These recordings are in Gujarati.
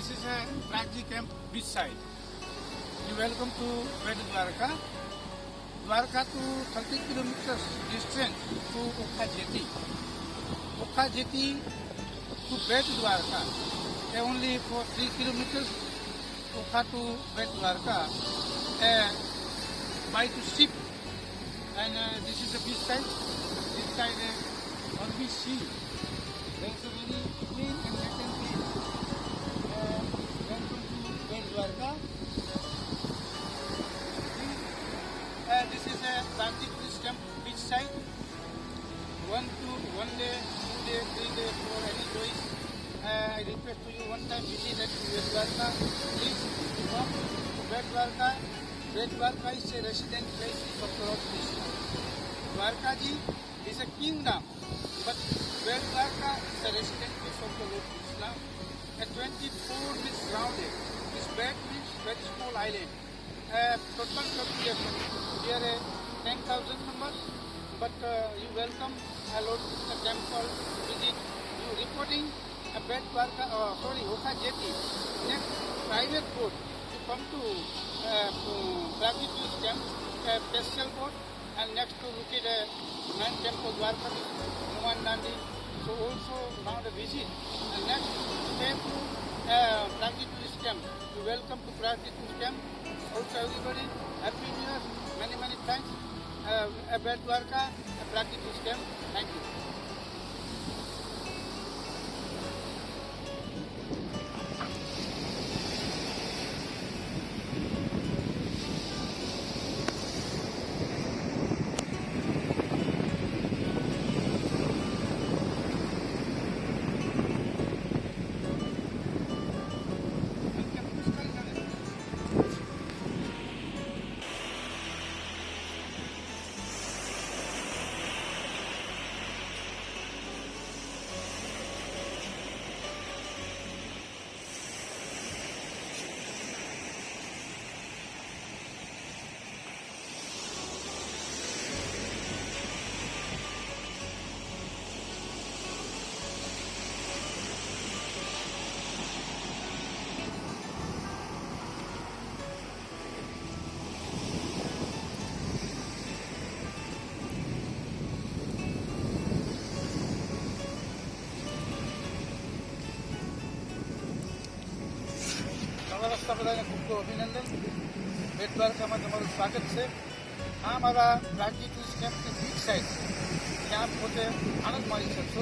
This is a Pragji camp beach side. You welcome to Bed Dwarka. Dwarka to 30 kilometers distance to Okha Jetty. Okha Jetty to Bed Dwarka. Only for 3 kilometers Okha to Bed Dwarka by to ship. And this is the beach side. This side on the sea. There is a very clean and Latin beach. Welcome to Bed Dwarka. This is a Pragji tourist camp beach side. 1 day, 2 day, 3 day, 4 any choice. I request to you one time visit at Bed Dwarka. Please come to Bed Dwarka. Bed Dwarka is a resident place of Lord Krishna. Dwarkaji is a kingdom, but Bed Dwarka is a resident place of the Lord Krishna. A 24 means rounded. This bed means very small island. Total population here 10,000 members, but you welcome a Lord Krishna temple visit. You reporting a Bed Dwarka, Okha Jetty. Next private boat to come to Pragji tourist camp, a special boat, and next to look at a main temple Dwarka, Hanuman Nandi. So also now the visit. And next came to Pragji tourist camp. You welcome to Pragji tourist camp. Also everybody, Happy New Year, many thanks. Bed Dwarka, Pragji tourist camp. Thank you. નમસ્કાર બધાને ખૂબ ખૂબ અભિનંદન. બેટ દ્વારકામાં તમારું સ્વાગત છે. આ મારા પ્રાગજી ટુરિસ્ટ કેમ્પની બીચ સાઈડ છે, ત્યાં પોતે આનંદ માણી શકશો.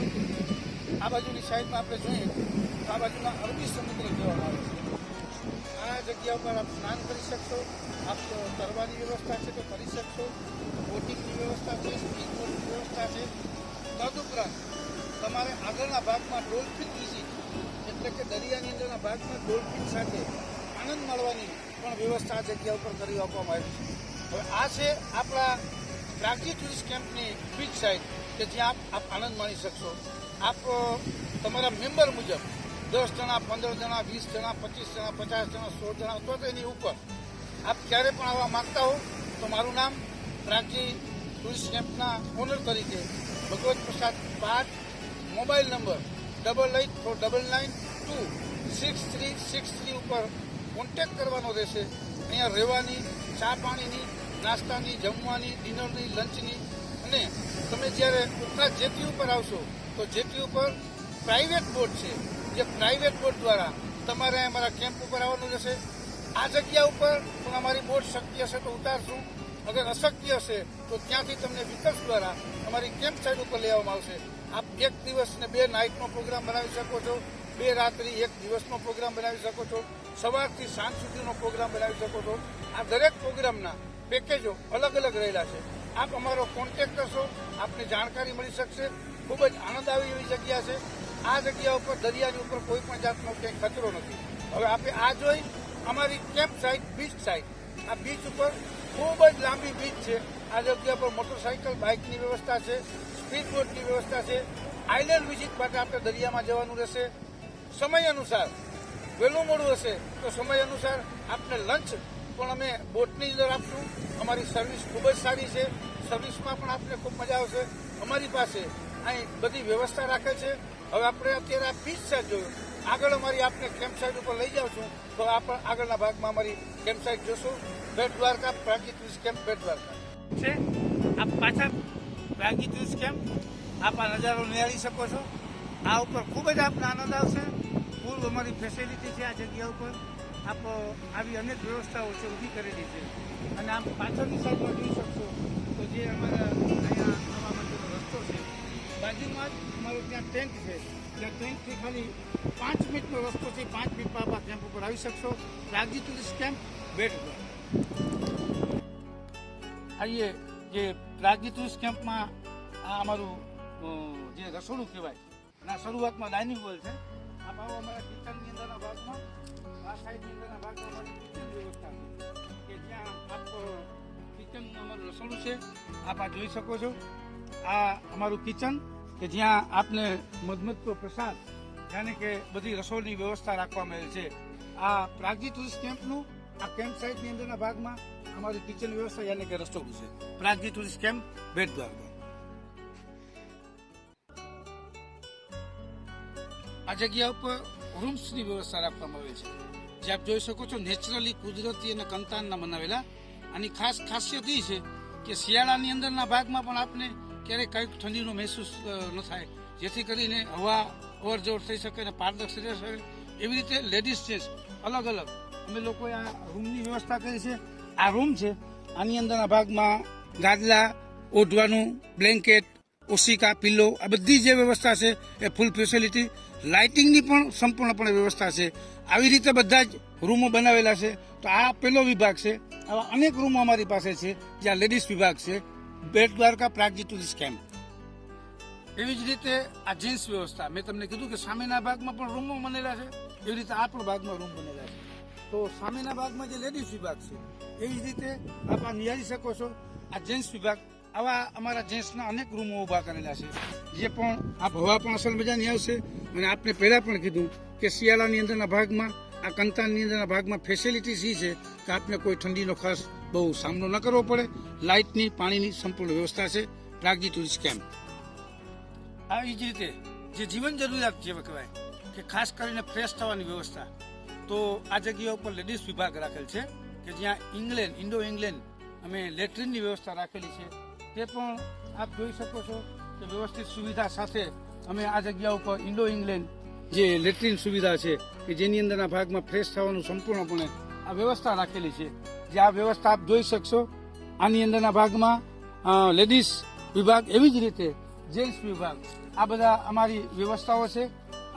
આ બાજુની સાઈડમાં આપણે જોઈએ તો આ બાજુમાં અરબી સમુદ્ર કહેવામાં આવે છે. આ જગ્યા ઉપર આપ સ્નાન કરી શકશો. આપ તરવાની વ્યવસ્થા છે તો કરી શકશો. બોટિંગની વ્યવસ્થા છે, સ્પીડ બોટની વ્યવસ્થા છે. તદુપરાંત તમારે આગળના ભાગમાં ડોલ્ફિન વિઝિટ એટલે કે દરિયાની અંદરના ભાગમાં ડોલ્ફિન સાથે આનંદ માણવાની પણ વ્યવસ્થા આ જગ્યા ઉપર કરી આપવામાં આવી છે. હવે આ છે આપણા પ્રાગજી ટુરિસ્ટ કેમ્પની બીચ સાઇડ કે જ્યાં આપ આનંદ માણી શકશો. આપ તમારા મેમ્બર મુજબ 10 જણા, 15 જણા, 20 જણા, 25 જણા, 50 જણા, 100 જણા અથવા તો એની ઉપર આપ ક્યારે પણ આવવા માગતા હો તો મારું નામ પ્રાગજી ટુરિસ્ટ કેમ્પના ઓનર તરીકે ભગવત પ્રસાદ પાઠ, મોબાઈલ નંબર 8849926363 ઉપર કોન્ટેક્ટ કરવાનો રહેશે. અહીંયા રહેવાની, ચા પાણીની, નાસ્તાની, જમવાની, ડિનરની, લંચની, અને તમે જ્યારે ઓખા જેટી ઉપર આવશો તો જેટી ઉપર પ્રાઇવેટ બોટ છે, જે પ્રાઇવેટ બોટ દ્વારા તમારે અમારા કેમ્પ ઉપર આવવાનું રહેશે. આ જગ્યા ઉપર પણ અમારી બોટ શક્ય હશે તો ઉતારશું, અગર અશક્ય હશે તો ત્યાંથી તમને વિકલ્પ દ્વારા અમારી કેમ્પ સાઇડ ઉપર લેવામાં આવશે. આપ 1 દિવસ ને 2 નાઇટનો પ્રોગ્રામ બનાવી શકો છો, 2 રાત્રિ 1 દિવસનો પ્રોગ્રામ બનાવી શકો છો, સવારથી સાંજ સુધીનો પ્રોગ્રામ બનાવી શકો છો. આ દરેક પ્રોગ્રામના પેકેજો અલગ અલગ રહેલા છે. આપ અમારો કોન્ટેક્ટ કરશો, આપને જાણકારી મળી શકશે. ખૂબ જ આનંદ આવે એવી જગ્યા છે. આ જગ્યા ઉપર દરિયાની ઉપર કોઈ પણ જાતનો ક્યાંય ખતરો નથી. હવે આપણે આ જોઈ અમારી કેમ્પ સાઇડ, બીચ સાઇડ. આ બીચ ઉપર ખૂબ જ લાંબી બીચ છે. આ જગ્યા પર મોટરસાઇકલ, બાઇકની વ્યવસ્થા છે, સ્પીડ બોટની વ્યવસ્થા છે. આઇલેન્ડ વિઝિટ માટે આપણે દરિયામાં જવાનું રહેશે. સમય અનુસાર વહેલું મોડું હશે તો સમય અનુસાર આપને લંચ પણ અમે બોટની અંદર આપશું. અમારી સર્વિસ ખૂબ જ સારી છે. સર્વિસમાં પણ આપને ખૂબ મજા આવશે. અમારી પાસે અહીં બધી વ્યવસ્થા રાખે છે. હવે આપણે અત્યારે આ બીચ સાઈડ જોયું. આગળ અમારી આપને કેમ્પ સાઇટ ઉપર લઈ જાઉં છું તો આપણે આગળના ભાગમાં અમારી કેમ્પ સાઇટ જોશું. બેટ દ્વારકા પ્રાગી ટુરિસ્ટ કેમ્પ બેટ દ્વારકા છે. આપ પાછા પ્રાગી ટુરિસ્ટ કેમ્પ આપ આ નજારો નિહાળી શકો છો. આ ઉપર ખૂબ જ આપને આનંદ આવશે. ફૂલ અમારી ફેસિલિટી છે આ જગ્યા ઉપર. આપ આવી અનેક વ્યવસ્થાઓ છે ઊભી કરેલી છે. અને આમ પાછળની સાઈડમાં જોઈ શકશો તો જે અમારા અહીંયા આવવા માટેનો રસ્તો છે બાજુમાં જ અમારો ત્યાં ટેન્ટ છે. ત્યાં ટેન્ટથી ખાલી 5 મિનિટનો રસ્તો છે. 5 મિનિટમાં આપ આ કેમ્પ ઉપર આવી શકશો. Pragji tourist camp Bet Dwarka. આઈએ જે પ્રાગજી ટુરિસ્ટ કેમ્પમાં આ અમારું જે રસોડું કહેવાય અને શરૂઆતમાં ડાઇનિંગ હોલ છે. આપ આવો અમારા કિચનની અંદરના ભાગમાં આ સાઈડની અંદરના ભાગમાં અમારી કિચન વ્યવસ્થા છે કે જ્યાં આપ કિચનનું અમારું રસોડું છે. આપ આ જોઈ શકો છો. આ અમારું કિચન કે જ્યાં આપને મધમધતો પ્રસાદ જાણે કે બધી રસોઈની વ્યવસ્થા રાખવામાં આવેલ છે. આ પ્રાગજી ટુરિસ્ટ કેમ્પનું આ કેમ્પ સાઇટની અંદરના ભાગમાં અમારી કિચન વ્યવસ્થા યાની કે રસોડું છે. Pragji tourist camp Bet Dwarka. આ જગ્યા ઉપર રૂમ્સની વ્યવસ્થા રાખવામાં આવે છે જે આપ જોઈ શકો છો. નેચરલી કુદરતી અને કંતાનના બનાવેલા. આની ખાસ ખાસિયત એ છે કે શિયાળાની અંદરના ભાગમાં પણ આપને ક્યારેક કંઈક ઠંડીનો મહેસૂસ ન થાય, જેથી કરીને હવા અવર જવર થઈ શકે અને પારદર્શક રહી શકે. એવી રીતે લેડીઝ જેન્ટ્સ અલગ અલગ અમે લોકોએ આ રૂમની વ્યવસ્થા કરી છે. આ રૂમ છે આની અંદરના ભાગમાં ગાદલા, ઓઢવાનું, બ્લેન્કેટ, ઓશિકા, પિલ્લો આ બધી જે વ્યવસ્થા છે એ ફૂલ ફેસિલિટી. લાઇટિંગની પણ સંપૂર્ણપણે વ્યવસ્થા છે. આવી રીતે બધા જ રૂમો બનાવેલા છે. તો આ પહેલો વિભાગ છે. આવા અનેક રૂમો અમારી પાસે છે જ્યાં લેડીઝ વિભાગ છે. Bet Dwarka Pragji tourist camp. એવી જ રીતે આ જેન્ટ્સ વ્યવસ્થા મેં તમને કીધું કે સામેના ભાગમાં પણ રૂમો બનેલા છે. એવી રીતે આ પણ ભાગમાં રૂમ બનેલા છે. તો સામેના ભાગમાં જે લેડીઝ વિભાગ છે એવી જ રીતે આપ આ નિહાળી શકો છો. આ જેન્ટ્સ વિભાગ આવા અમારા જેન્ટ્સના અનેક રૂમો ઊભા કરેલા છે જે પણ આપ હવા પણ અસલ મજાની આવશે. અને આપને પહેલાં પણ કીધું કે શિયાળાની અંદરના ભાગમાં આ કંતાનની અંદરના ભાગમાં ફેસિલિટીઝ એ છે કે આપને કોઈ ઠંડીનો ખાસ બહુ સામનો ન કરવો પડે. લાઇટની, પાણીની સંપૂર્ણ વ્યવસ્થા છે. Pragji tourist camp. આવી જ રીતે જે જીવન જરૂરિયાત જેવા કહેવાય કે ખાસ કરીને ફ્રેશ થવાની વ્યવસ્થા, તો આ જગ્યા ઉપર લેડીઝ વિભાગ રાખેલ છે કે જ્યાં ઇન્ડો ઇંગ્લેન્ડ અમે લેટ્રિનની વ્યવસ્થા રાખેલી છે. તે પણ આપ જોઈ શકો છો કે વ્યવસ્થિત સુવિધા સાથે અમે આ જગ્યા ઉપર ઇન્ડો ઇંગ્લેન્ડ જે લેટ્રિન સુવિધા છે કે જેની અંદરના ભાગમાં ફ્રેશ થવાનું સંપૂર્ણપણે આ વ્યવસ્થા રાખેલી છે. જે આ વ્યવસ્થા આપ જોઈ શકશો. આની અંદરના ભાગમાં લેડીઝ વિભાગ, એવી જ રીતે જેન્ટ્સ વિભાગ, આ બધા અમારી વ્યવસ્થાઓ છે.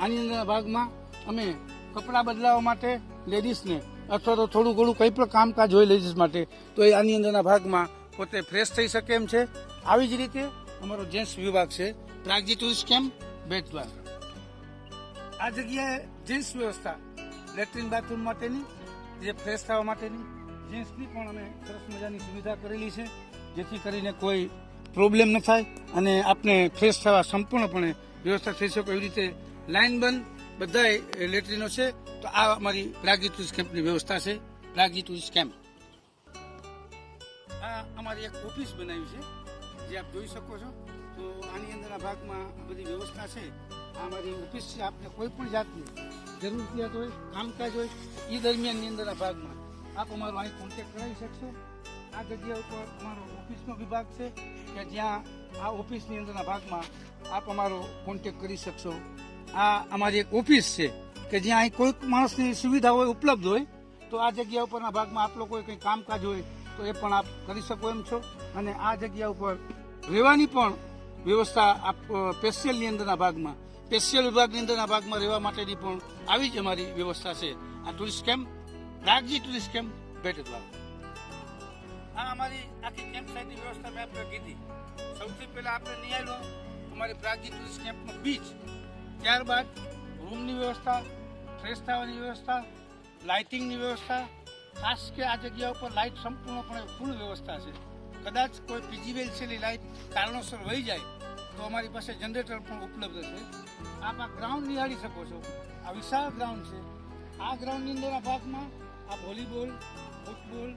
આની અંદરના ભાગમાં અમે કપડાં બદલાવવા માટે લેડીઝને અથવા તો થોડું ઘણું કંઈ પણ કામકાજ હોય લેડીઝ માટે તો એ આની અંદરના ભાગમાં પોતે ફ્રેશ થઈ શકે એમ છે. આવી જ રીતે અમારો જેન્ટ્સ વિભાગ છે. Pragji tourist camp Bet Dwarka. આ જગ્યાએ જેન્ટ્સ વ્યવસ્થા લેટ્રિન બાથરૂમ માટેની, જે ફ્રેશ થવા માટેની જેન્ટ્સની પણ અમે સરસ મજાની સુવિધા કરેલી છે જેથી કરીને કોઈ પ્રોબ્લેમ ન થાય અને આપને ફ્રેશ થવા સંપૂર્ણપણે વ્યવસ્થા થઈ શકે. એવી રીતે લાઇન બંધ બધાય લેટ્રિનો છે. તો આ અમારી પ્રાગજી ટુરિસ્ટ કેમ્પની વ્યવસ્થા છે. Pragji tourist camp. આ અમારી એક ઓફિસ બનાવી છે જે આપ જોઈ શકો છો. તો આની અંદરના ભાગમાં આ બધી વ્યવસ્થા છે. આ અમારી ઓફિસ છે. આપને કોઈ પણ જાતની જરૂરિયાત હોય, કામકાજ હોય એ દરમિયાનની અંદરના ભાગમાં આપ અમારો અહીં કોન્ટેક્ટ કરાવી શકશો. આ જગ્યા ઉપર અમારો ઓફિસનો વિભાગ છે કે જ્યાં આ ઓફિસની અંદરના ભાગમાં આપ અમારો કોન્ટેક્ટ કરી શકશો. આ અમારી એક ઓફિસ છે કે જ્યાં અહીં કોઈક માણસની સુવિધા હોય, ઉપલબ્ધ હોય તો આ જગ્યા ઉપરના ભાગમાં આપ લોકોએ કંઈ કામકાજ હોય તો એ પણ આપ કરી શકો એમ છો. અને આ જગ્યા ઉપર રહેવાની પણ વ્યવસ્થા આપ સ્પેશિયલની અંદરના ભાગમાં, સ્પેશિયલ વિભાગની અંદરના ભાગમાં રહેવા માટેની પણ આવી જ અમારી વ્યવસ્થા છે. આ tourist camp Pragji tourist camp Bet Dwarka. આ અમારી આખી કેમ્પ સાઇટની વ્યવસ્થા મેં આપણે કીધી. સૌથી પહેલા આપણે નિહાળ્યો અમારી પ્રાગજી ટુરિસ્ટ કેમ્પનો બીચ, ત્યારબાદ રૂમની વ્યવસ્થા, ફ્રેશ થવાની વ્યવસ્થા, લાઇટિંગની વ્યવસ્થા. ખાસ કે આ જગ્યા ઉપર લાઇટ સંપૂર્ણપણે ફૂલ વ્યવસ્થા છે. કદાચ કોઈ પીજીવેલ છેલ્લી લાઇટ કારણોસર વહી જાય તો અમારી પાસે જનરેટર પણ ઉપલબ્ધ છે. આપ આ ગ્રાઉન્ડ નિહાળી શકો છો. આ વિશાળ ગ્રાઉન્ડ છે. આ ગ્રાઉન્ડની અંદરના ભાગમાં આ volleyball, football,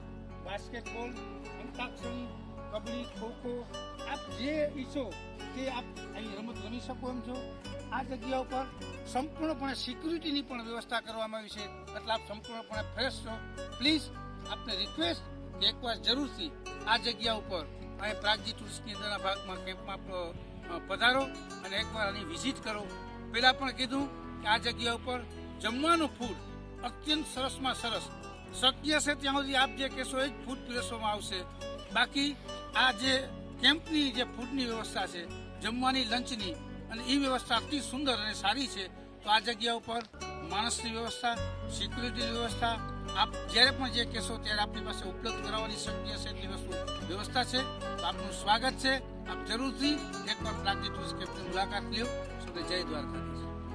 basketball, antakshari, kabaddi, kho kho આપ જે ઈચ્છો તે આપ અહીં રમત રમી શકો એમ છો. આ જગ્યા ઉપર સંપૂર્ણપણે સિક્યુરિટીની પણ વ્યવસ્થા કરવામાં આવી છે, એટલે આપ સંપૂર્ણપણે ફ્રેશ છો. પ્લીઝ આપને રિક્વેસ્ટ કે એકવાર જરૂરથી આ જગ્યા ઉપર અહીં પ્રાગજી ટુરિસ્ટ કેન્દ્રના ભાગમાં કેમ્પમાં પધારો અને એકવાર આની વિઝિટ કરો. પહેલાં પણ કીધું કે આ જગ્યા ઉપર જમવાનું ફૂડ અત્યંત સરસમાં સરસ, શક્ય છે ત્યાં સુધી આપ જે કહેશો એ જ ફૂડ પીરસવામાં આવશે. બાકી આ જે કેમ્પની જે ફૂડની વ્યવસ્થા છે, જમવાની, લંચની, અને એ વ્યવસ્થા અતિ સુંદર અને સારી છે. તો આ જગ્યા ઉપર માણસની વ્યવસ્થા, સિક્યુરિટીની વ્યવસ્થા આપ જ્યારે પણ જે કહેશો ત્યારે આપણી પાસે ઉપલબ્ધ કરાવવાની શક્ય છે એટલી વસ્તુ વ્યવસ્થા છે. તો આપનું સ્વાગત છે. આપ જરૂરથી એકવાર પ્રાગજી ટુરિસ્ટ કેમ્પની મુલાકાત લ્યો. જય દ્વારકાધીશ.